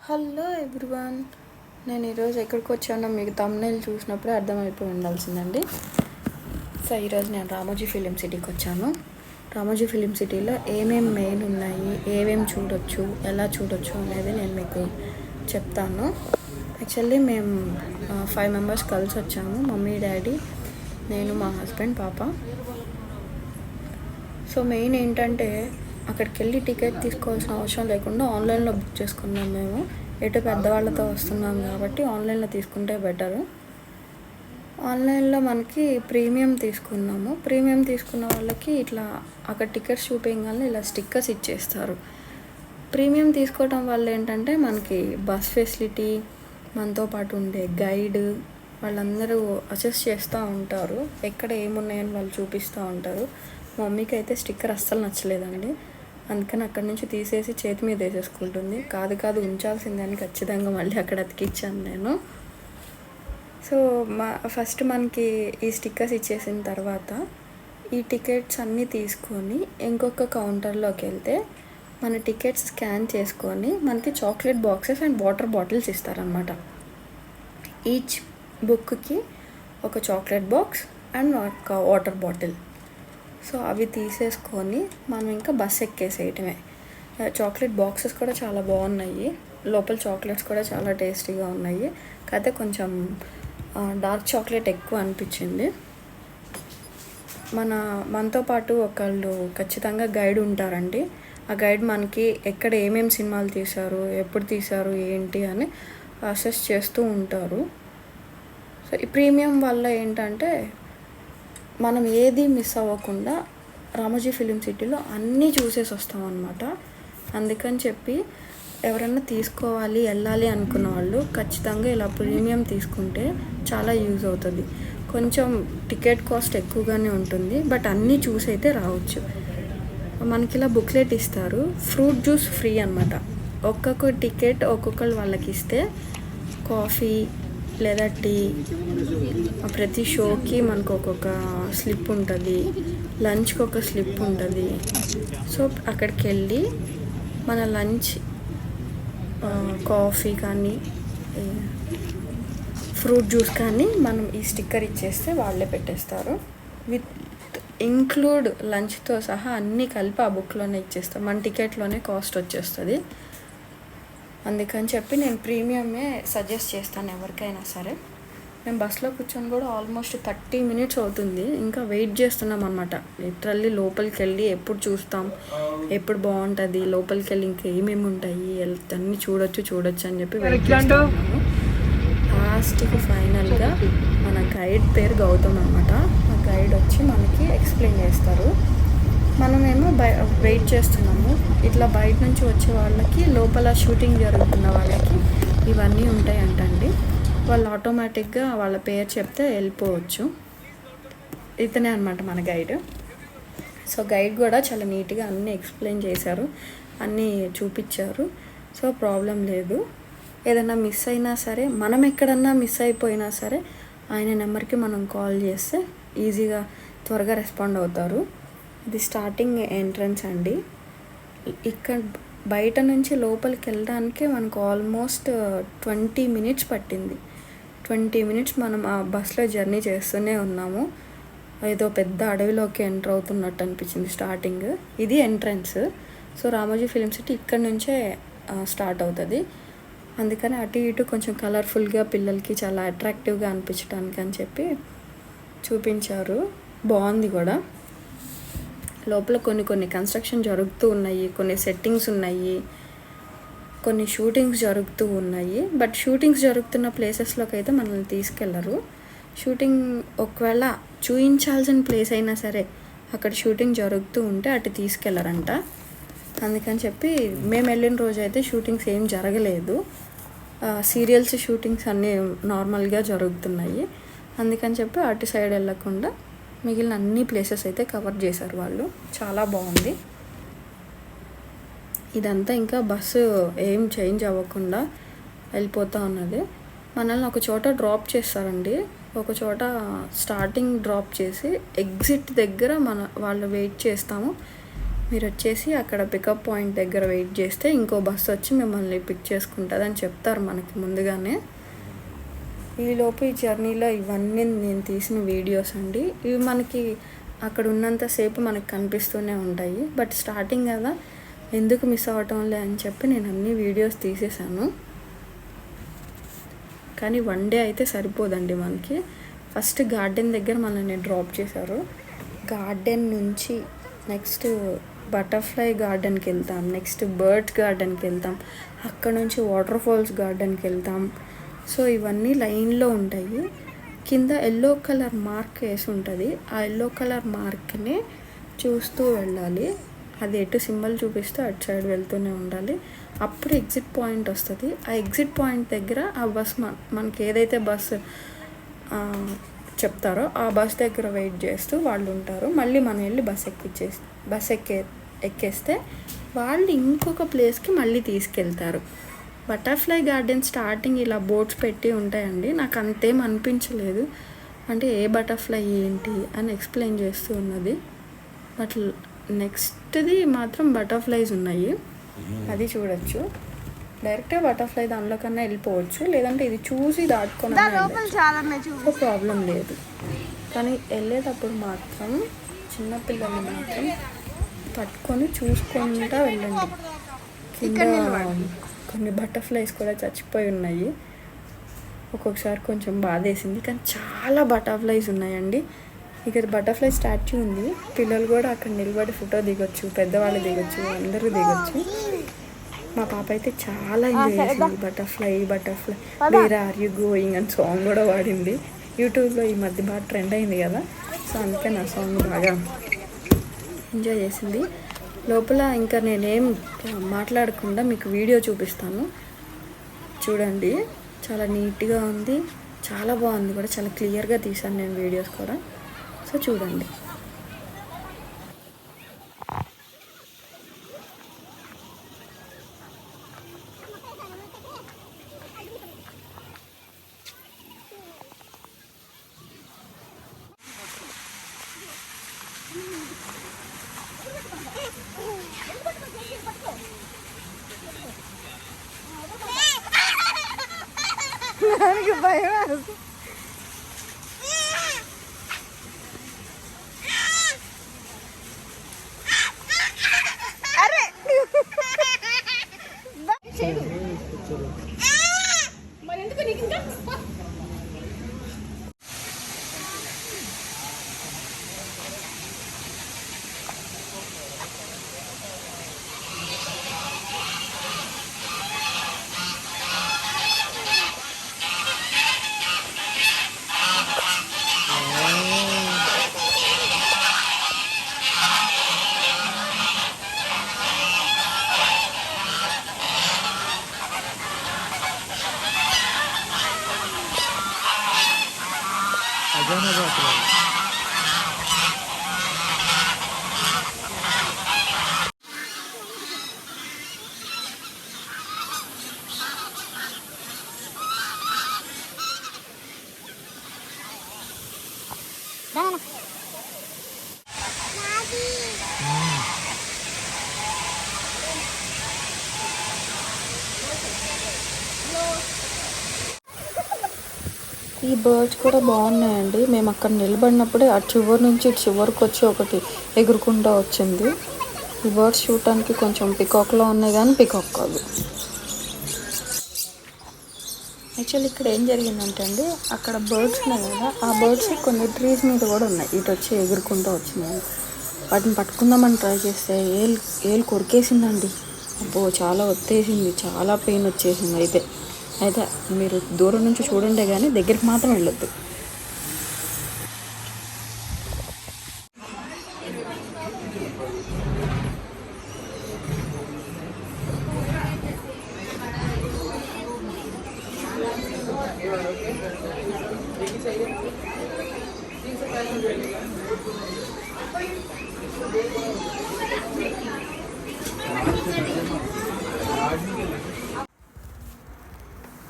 Hello everyone, నేను ఈరోజు ఎక్కడికి వచ్చానో మీకు థంబ్నెయిల్ చూసినప్పుడే అర్థమైపోయి ఉండాల్సిందండి. సో ఈరోజు నేను రామోజీ ఫిలిం సిటీకి వచ్చాను. రామోజీ ఫిలిం సిటీలో ఏమేమి మెయిన్ ఉన్నాయి, ఏమేమి చూడొచ్చు, ఎలా చూడొచ్చు అనేది నేను మీకు చెప్తాను. యాక్చువల్లీ మేము 5 మెంబర్స్ కలిసి వచ్చాము. మమ్మీ, డాడీ, నేను, మా హస్బెండ్, పాప. సో మెయిన్ ఏంటంటే అక్కడికి వెళ్ళి టికెట్ తీసుకోవాల్సిన అవసరం లేకుండా ఆన్లైన్లో బుక్ చేసుకున్నాం. మేము ఎటు పెద్దవాళ్ళతో వస్తున్నాం కాబట్టి ఆన్లైన్లో తీసుకుంటే బెటరు. ఆన్లైన్లో మనకి ప్రీమియం తీసుకున్నాము. ప్రీమియం తీసుకున్న వాళ్ళకి ఇట్లా అక్కడ టికెట్స్ చూపించగానే ఇలా స్టిక్కర్స్ ఇచ్చేస్తారు. ప్రీమియం తీసుకోవడం వల్ల ఏంటంటే మనకి బస్ ఫెసిలిటీ, మనతో పాటు ఉండే గైడ్ వాళ్ళందరూ అసెస్ చేస్తూ ఉంటారు. ఎక్కడ ఏమున్నాయని వాళ్ళు చూపిస్తూ ఉంటారు. మా మమ్మీకి అయితే స్టిక్కర్ అస్సలు నచ్చలేదండి. అందుకని అక్కడి నుంచి తీసేసి చేతి మీద వేసేసుకుంటుంది. కాదు ఉంచాల్సిందని ఖచ్చితంగా మళ్ళీ అక్కడ అతికిచ్చాను నేను. సో ఫస్ట్ మనకి ఈ స్టిక్కర్స్ ఇచ్చేసిన తర్వాత ఈ టికెట్స్ అన్నీ తీసుకొని ఇంకొక కౌంటర్లోకి వెళ్తే మన టికెట్స్ స్కాన్ చేసుకొని మనకి chocolate boxes and water bottles ఇస్తారనమాట. ఈచ్ బుక్కి ఒక చాక్లెట్ బాక్స్ అండ్ ఒక వాటర్ బాటిల్. సో అవి తీసేసుకొని మనం ఇంకా బస్ ఎక్కేసేయటమే. చాక్లెట్ బాక్సెస్ కూడా చాలా బాగున్నాయి. లోపల చాక్లెట్స్ కూడా చాలా టేస్టీగా ఉన్నాయి. కాకపోతే కొంచెం డార్క్ చాక్లెట్ ఎక్కువ అనిపించింది. మనతో పాటు ఒకళ్ళు ఖచ్చితంగా గైడ్ ఉంటారండి. ఆ గైడ్ మనకి ఎక్కడ ఏమేమి సినిమాలు తీశారు, ఎప్పుడు తీశారు, ఏంటి అని అసెస్ చేస్తూ ఉంటారు. సో ఈ ప్రీమియం వల్ల ఏంటంటే మనం ఏది మిస్ అవ్వకుండా రామోజీ ఫిలిం సిటీలో అన్నీ చూసేసి వస్తాం అన్నమాట. అందుకని చెప్పి ఎవరైనా తీసుకోవాలి, వెళ్ళాలి అనుకున్న వాళ్ళు ఖచ్చితంగా ఇలా ప్రీమియం తీసుకుంటే చాలా యూజ్ అవుతుంది. కొంచెం టికెట్ కాస్ట్ ఎక్కువగానే ఉంటుంది, బట్ అన్నీ చూసి అయితే రావచ్చు. మనకి ఇలా బుక్లెట్ ఇస్తారు. ఫ్రూట్ జ్యూస్ ఫ్రీ అన్నమాట. ఒక్కొక్క టికెట్ ఒక్కొక్కరు వాళ్ళకి ఇస్తే కాఫీ లేదా టీ, ప్రతి షోకి మనకు ఒక్కొక్క స్లిప్ ఉంటుంది. లంచ్కి ఒక స్లిప్ ఉంటుంది. సో అక్కడికి వెళ్ళి మన లంచ్, కాఫీ కానీ ఫ్రూట్ జ్యూస్ కానీ మనం ఈ స్టిక్కర్ ఇచ్చేస్తే వాళ్ళే పెట్టేస్తారు. విత్ ఇంక్లూడ్ లంచ్తో సహా అన్నీ కలిపి ఆ బుక్లోనే ఇచ్చేస్తాం. మన టికెట్లోనే కాస్ట్ వచ్చేస్తుంది. అందుకని చెప్పి నేను ప్రీమియమే సజెస్ట్ చేస్తాను ఎవరికైనా సరే. మేము బస్లో కూర్చొని కూడా ఆల్మోస్ట్ 30 మినిట్స్ అవుతుంది. ఇంకా వెయిట్ చేస్తున్నాం అనమాట. లిటరల్లీ లోపలికి వెళ్ళి ఎప్పుడు చూస్తాం, ఎప్పుడు బాగుంటుంది, లోపలికి వెళ్ళి ఇంకా ఏమేమి ఉంటాయి అన్నీ చూడొచ్చు అని చెప్పి వెయిట్ చేస్తున్నాము. లాస్ట్కి ఫైనల్గా మన గైడ్ పేరు గౌతమ్ అనమాట. ఆ గైడ్ వచ్చి మనకి ఎక్స్ప్లెయిన్ చేస్తారు. మనమేమో వెయిట్ చేస్తున్నాము. ఇట్లా బయట నుంచి వచ్చే వాళ్ళకి, లోపల షూటింగ్ జరుగుతున్న వాళ్ళకి ఇవన్నీ ఉంటాయంటండి. వాళ్ళు ఆటోమేటిక్గా వాళ్ళ పేరు చెప్తే వెళ్ళిపోవచ్చు. ఇతనే అనమాట మన గైడ్. సో గైడ్ కూడా చాలా నీట్గా అన్నీ ఎక్స్ప్లెయిన్ చేశారు, అన్నీ చూపించారు. సో ప్రాబ్లం లేదు. ఏదైనా మిస్ అయినా సరే, మనం ఎక్కడన్నా మిస్ అయిపోయినా సరే ఆయన నెంబర్కి మనం కాల్ చేస్తే ఈజీగా త్వరగా రెస్పాండ్ అవుతారు. ఇది స్టార్టింగ్ ఎంట్రన్స్ అండి. ఇక్కడ బయట నుంచి లోపలికి వెళ్ళడానికి మనకు ఆల్మోస్ట్ 20 మినిట్స్ పట్టింది. 20 మినిట్స్ మనం ఆ బస్లో జర్నీ చేస్తూనే ఉన్నాము. ఏదో పెద్ద అడవిలోకి ఎంటర్ అవుతున్నట్టు అనిపించింది స్టార్టింగ్. ఇది entrance. So Ramoji film city ఇక్కడ నుంచే స్టార్ట్ అవుతుంది. అందుకని అటు ఇటు కొంచెం కలర్ఫుల్గా పిల్లలకి చాలా అట్రాక్టివ్గా అనిపించడానికి అని చెప్పి చూపించారు. బాగుంది కూడా. లోపల కొన్ని కన్స్ట్రక్షన్ జరుగుతూ ఉన్నాయి, కొన్ని సెట్టింగ్స్ ఉన్నాయి, కొన్ని షూటింగ్స్ జరుగుతూ ఉన్నాయి. బట్ షూటింగ్స్ జరుగుతున్న ప్లేసెస్లోకి అయితే మనల్ని తీసుకెళ్లరు. షూటింగ్ ఒకవేళ చూపించాల్సిన ప్లేస్ అయినా సరే అక్కడ షూటింగ్ జరుగుతూ ఉంటే అటు తీసుకెళ్లరంట. అందుకని చెప్పి మేము వెళ్ళిన రోజు అయితే షూటింగ్స్ ఏం జరగలేదు. సీరియల్స్ షూటింగ్స్ అన్నీ నార్మల్గా జరుగుతున్నాయి. అందుకని చెప్పి అటు సైడ్ వెళ్ళకుండా మిగిలిన అన్ని ప్లేసెస్ అయితే కవర్ చేశారు వాళ్ళు. చాలా బాగుంది. ఇదంతా ఇంకా బస్సు ఏం చేంజ్ అవ్వకుండా వెళ్ళిపోతూ ఉన్నది. మనల్ని ఒక చోట డ్రాప్ చేస్తారండి. ఒక చోట స్టార్టింగ్ డ్రాప్ చేసి ఎగ్జిట్ దగ్గర వాళ్ళు వెయిట్ చేస్తాము. మీరు వచ్చేసి అక్కడ పికప్ పాయింట్ దగ్గర వెయిట్ చేస్తే ఇంకో బస్సు వచ్చి మిమ్మల్ని పిక్ చేసుకుంటుంది అని చెప్తారు మనకి ముందుగానే. ఈలోపు ఈ జర్నీలో ఇవన్నీ నేను తీసిన వీడియోస్ అండి. ఇవి మనకి అక్కడ ఉన్నంతసేపు మనకు కనిపిస్తూనే ఉంటాయి. బట్ స్టార్టింగ్ కదా ఎందుకు మిస్ అవటంలే అని చెప్పి నేను అన్ని వీడియోస్ తీసేసాను. కానీ 1 డే అయితే సరిపోదండి మనకి. ఫస్ట్ గార్డెన్ దగ్గర మనల్ని డ్రాప్ చేశారు. గార్డెన్ నుంచి నెక్స్ట్ బటర్ఫ్లై గార్డెన్కి వెళ్తాం, నెక్స్ట్ బర్డ్స్ గార్డెన్కి వెళ్తాం, అక్కడ నుంచి వాటర్ ఫాల్స్ గార్డెన్కి వెళ్తాం. సో ఇవన్నీ లైన్లో ఉంటాయి. కింద ఎల్లో కలర్ మార్క్ వేసి ఉంటుంది. ఆ ఎల్లో కలర్ మార్క్ని చూస్తూ వెళ్ళాలి. అది ఎటు సింబల్ చూపిస్తే అటు సైడ్ వెళ్తూనే ఉండాలి. అప్పుడు ఎగ్జిట్ పాయింట్ వస్తుంది. ఆ ఎగ్జిట్ పాయింట్ దగ్గర ఆ బస్ మనకి ఏదైతే బస్సు చెప్తారో ఆ బస్ దగ్గర వెయిట్ చేస్తూ వాళ్ళు ఉంటారు. మళ్ళీ మనం వెళ్ళి బస్ ఎక్కేస్తే వాళ్ళు ఇంకొక ప్లేస్కి మళ్ళీ తీసుకెళ్తారు. బటర్ఫ్లై గార్డెన్ స్టార్టింగ్ ఇలా బోర్డ్స్ పెట్టి ఉంటాయండి. నాకు అంతేం అనిపించలేదు. అంటే ఏ బటర్ఫ్లై ఏంటి అని ఎక్స్ప్లెయిన్ చేస్తూ ఉన్నది. బట్ నెక్స్ట్ది మాత్రం బటర్ఫ్లైస్ ఉన్నాయి, అది చూడొచ్చు. డైరెక్ట్గా బటర్ఫ్లై దానిలో కన్నా వెళ్ళిపోవచ్చు, లేదంటే ఇది చూసి దాటుకొని ప్రాబ్లం లేదు. కానీ వెళ్ళేటప్పుడు మాత్రం చిన్నపిల్లల్ని మాత్రం పట్టుకొని చూసుకుంటూ వెళ్ళండి. కింద కొన్ని బటర్ఫ్లైస్ కూడా చచ్చిపోయి ఉన్నాయి. ఒక్కొక్కసారి కొంచెం బాధేసింది, కానీ చాలా బటర్ఫ్లైస్ ఉన్నాయండి. ఇక్కడ బటర్ఫ్లై స్టాచ్యూ ఉంది. పిల్లలు కూడా అక్కడ నిలబడి ఫోటో దిగొచ్చు, పెద్దవాళ్ళు దిగొచ్చు, అందరూ దిగొచ్చు. మా పాప అయితే చాలా ఎంజాయ్ చేసింది. Butterfly where are you going అని సాంగ్ కూడా వాడింది. యూట్యూబ్లో ఈ మధ్య బాగా ట్రెండ్ అయింది కదా, సో అందుకే నా సాంగ్ బాగా ఎంజాయ్ చేసింది. లోపల ఇంకా నేనేం మాట్లాడకుండా మీకు వీడియో చూపిస్తాను చూడండి. చాలా నీట్గా ఉంది, చాలా బాగుంది కూడా, చాలా క్లియర్గా తీసాను నేను వీడియోస్ కూడా. సో చూడండి. నాకు భయం వేస్తుంది. అరే మరి ఎందుకు నీకు ఇంకా ఈ బర్డ్స్ కూడా బాగున్నాయండి. మేము అక్కడ నిలబడినప్పుడే ఆ చివరి నుంచి చివరికి వచ్చి ఒకటి ఎగురుకుంటూ వచ్చింది. ఈ బర్డ్స్ చూడటానికి కొంచెం పికాక్లో ఉన్నాయి, కానీ పికాక్ కాదు. యాక్చువల్లీ ఇక్కడ ఏం జరిగిందంటే అండి, అక్కడ బర్డ్స్ ఉన్నాయి కదా, ఆ బర్డ్స్ కొన్ని ట్రీస్ మీద కూడా ఉన్నాయి, ఇటు వచ్చి ఎగురుకుంటూ వచ్చినాయి. వాటిని పట్టుకుందామని ట్రై చేస్తే ఏలు కొరికేసిందండి. అబ్బో చాలా ఒత్తేసింది, చాలా పెయిన్ వచ్చేసింది. అయితే మీరు దూరం నుంచి చూడండి కానీ దగ్గరికి మాత్రం వెళ్ళొద్దు.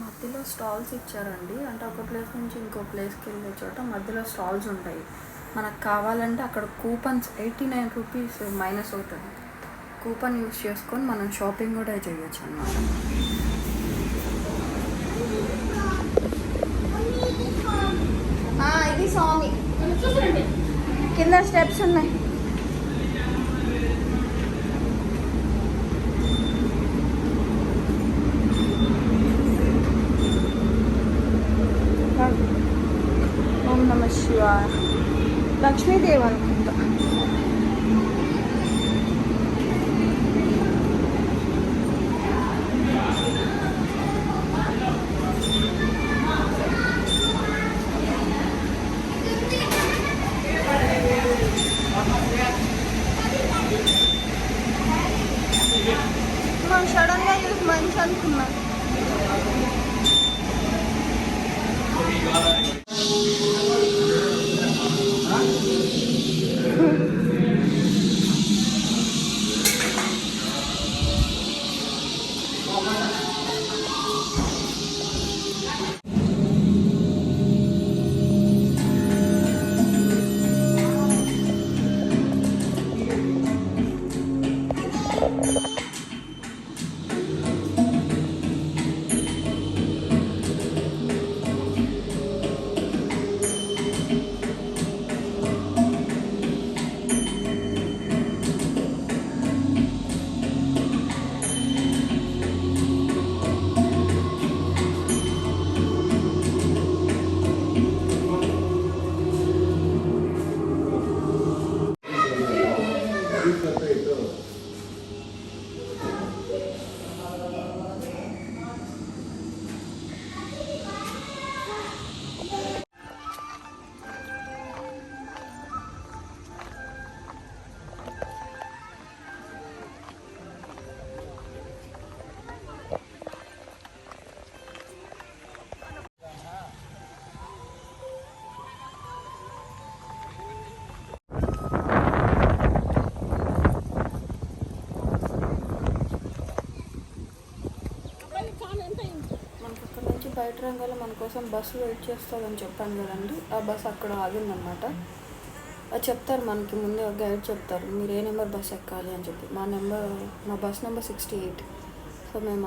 మధ్యలో స్టాల్స్ ఇచ్చారండి. అంటే ఒక ప్లేస్ నుంచి ఇంకో ప్లేస్కి వెళ్ళే చోట మధ్యలో స్టాల్స్ ఉంటాయి. మనకు కావాలంటే అక్కడ కూపన్స్ 89 రూపీస్ మైనస్ అవుతుంది. కూపన్ యూస్ చేసుకొని మనం షాపింగ్ కూడా చేయొచ్చు అన్నమాట. ఇది స్వామి కింద స్టెప్స్ ఉన్నాయి. ఓం నమ శివాయ. లక్ష్మీదేవి అనుకుంటా. మనం సడన్గా చూసి మంచి అనుకున్నాం. బయట రంగాల్లో మన కోసం బస్సు వెయిట్ చేస్తుందని చెప్పాను కదండి. ఆ బస్సు అక్కడ ఆగిందనమాట. అది చెప్తారు మనకి ముందే, గైడ్ చెప్తారు మీరు ఏ నెంబర్ బస్ ఎక్కాలి అని చెప్పి. మా బస్ నెంబర్ 68. సో మేము